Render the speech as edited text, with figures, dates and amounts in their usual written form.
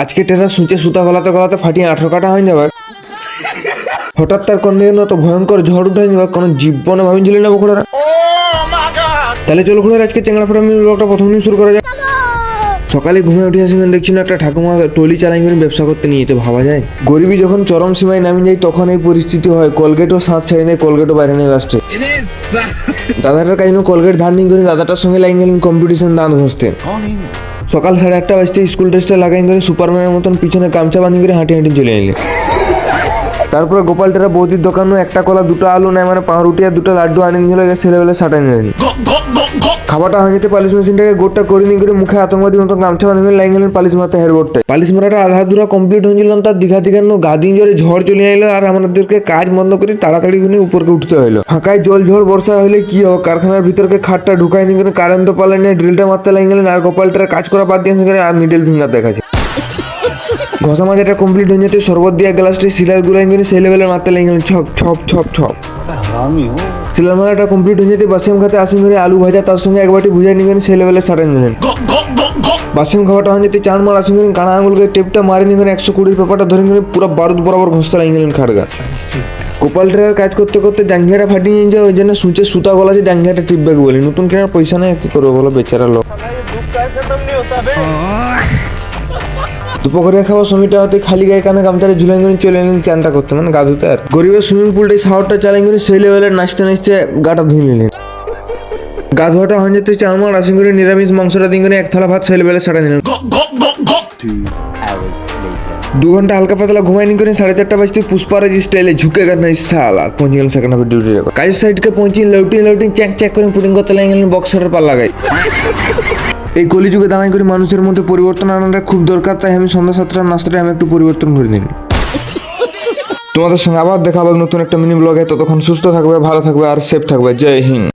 আজকে টেরা সুচে সুতা গলাতে গলাতে ফাটিয়ে 18 কাটা হয়ে যাবে। হঠাৎ তার কন্যা তো ভয়ঙ্কর ঝড় উঠে যাবে, কোনো জীবনে ভাবিছিল না বকুড়ারা। তাহলে চলো ঘুরে আজকে চেংড়া ফোড়া ব্লগটা প্রথম দিন শুরু করা যায়। সকালে ঘুমে উঠে আসি দেখছি না একটা ঠাকুমা টলি চালাই করে ব্যবসা করতে নিয়ে যেতে ভাবা যায়। গরিবী যখন চরম সীমায় নামি যায় তখন এই পরিস্থিতি হয়। কলগেটও সাঁত ছেড়ে দেয়, কলগেটও বাইরে নেই লাস্টে। দাদাটার কাজ কলগেট ধার নিয়ে করে দাদাটার সঙ্গে লাইন গেলেন কম্পিটিশন দাঁত ঘষতে। সকাল 8:30 বাজতে স্কুল ড্রেসটা লাগাই করে সুপারম্যানের মতন পিছনে গামছা বাঁধি করে হাঁটি হাঁটি চলে এলে। তারপরে গোপালটারা বৌদির দোকানে একটা কলা 2টা আলু নেয় মানে পাউরুটি আর 2টা লাড্ডু আনিয়ে দিল, ছেলেবেলা সাটাই নিয়ে। খাবারটা হয়ে যেতে পালিশ মেশিনটাকে গোটটা করে নিয়ে করে মুখে আতঙ্কবাদী মতন গামছা বাঁধি করে লাইন গেলেন পালিশ মারতে হেয়ারবোর্ডটায়। পালিশ মারাটা আধা দুরা কমপ্লিট হয়েছিল, তার দীঘা গা দিন জোরে ঝড় চলে এলো আর আমাদেরকে কাজ বন্ধ করে তাড়াতাড়ি ঘুরে উপরকে উঠতে হলো। ফাঁকায় জল ঝড় বর্ষা হলে কি হোক, কারখানার ভিতরকে খাটটা ঢুকাই নিয়ে করে কারেন্ট তো পালেন না, ড্রিলটা মারতে লাইন গেলেন। আর গোপালটারা কাজ করা বাদ দিয়ে আর মিডল ফিঙ্গার দেখাচ্ছে। ঘষা মাজাটা কমপ্লিট হয়ে যেতে শরবত দিয়ে গ্লাসটি সিলার গুলাই করে সেই লেভেলের মারতে লেগে গেলেন ছপ ছপ ছপ ছপ। সিলার মারাটা কমপ্লিট হয়ে যেতে বাসিম খাতে আসুন করে আলু ভাজা তার সঙ্গে এক বাটি ভুজাই নিয়ে গেলেন সেই লেভেলে সাটাই নিলেন। বাসিম খাবারটা হয়ে যেতে 4 মার আসুন করে কানা আঙুলকে টেপটা মারি নিয়ে গেলেন 120 পেপারটা ধরে নিয়ে পুরো বারুদ বরাবর ঘষতে লাগিয়ে গেলেন খাড়গা। গোপাল ট্রেয়ার কাজ করতে করতে জাঙ্গিয়াটা ফাটিয়ে নিয়ে যায়, ওই জন্য সুচে সুতা গলা যে জাঙ্গিয়াটা টিপবে বলি। নতুন কেনার পয়সা নেই, কি করবো বলো বেচারা লোক। দুপুরে খাওয়ার সময়টা হতে খালি গায়ে কানে গামছাটা ঝুলাই করে চলে এলেন চানটা করতে, মানে গা ধুতে। আর গরিবের সুইমিং পুলটাই শাওয়ারটা চালাই করে সেই লেভেলের নাচতে নাচতে গাটা ধুয়ে নিলেন। গা ধোয়াটা হয়ে যেতে 4 মার আসিং করে নিরামিষ মাংসটা দিন করে 1 থালা ভাত সেই লেভেলে সারা নিলেন। 2 ঘন্টা হালকা পাতলা ঘুমাই নি করে 4:30 বাজতে পুষ্পারাজ স্টাইলে ঝুঁকে গেলেন সালা। পৌঁছে গেলেন সেকেন্ড হাফের ডিউটি। কাজের সাইডকে পৌঁছে লউটি চ্যাক চ্যাক করে পুটিং করতে লাগিয়ে গেলেন বক্সারের পাল্লা গায়ে। এই কলিযুগে দাঁড়াই করে মানুষের মধ্যে পরিবর্তন আনাটা খুব দরকার, তাই আমি সন্ধ্যা 7টার নাস্তাটা আমি একটু পরিবর্তন করে নিই। তোমাদের সঙ্গে আবার দেখা হবে নতুন একটা মিনি ব্লগে। ততক্ষণ সুস্থ থাকবে, ভালো থাকবে আর সেফ থাকবে। জয় হিন্দ।